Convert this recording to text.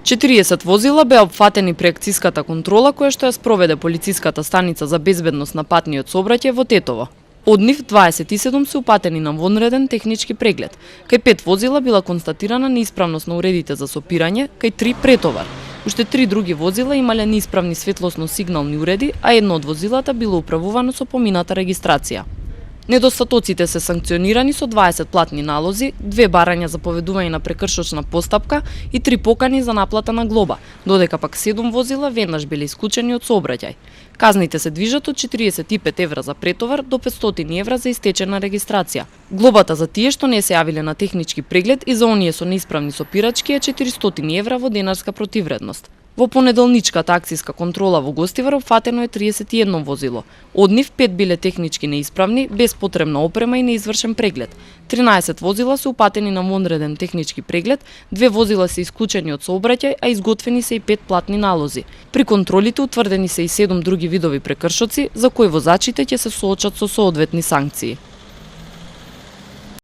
40 возила беа опфатени при акциската контрола која што ја спроведе полициската станица за безбедност на патниот сообраќај во Тетово. Од нив 27 се упатени на вонреден технички преглед. Кај 5 возила била констатирана неисправност на уредите за сопирање, кај 3 претовар. Уште 3 други возила имале неисправни светлосно-сигнални уреди, а едно од возилата било управувано со помината регистрација. Недостатоците се санкционирани со 20 платни налози, 2 барања за поведување на прекршочна постапка и 3 покани за наплата на глоба, додека пак 7 возила веднаш биле исклучени од сообраќај. Казните се движат од 45 евра за претовар до 500 евра за истечена регистрација. Глобата за тие што не се јавиле на технички преглед и за оние со неисправни сопирачки е 400 евра во денарска противредност. Во понеделничката акциска контрола во Гостивар опфатено е 31 возило. Од нив 5 биле технички неисправни, без потребна опрема и неизвршен преглед. 13 возила се упатени на вонреден технички преглед, 2 возила се исклучени од сообраќај, а изготвени се и 5 платни налози. При контролите утврдени се и 7 други видови прекршоци, за кои возачите ќе се соочат со соодветни санкции.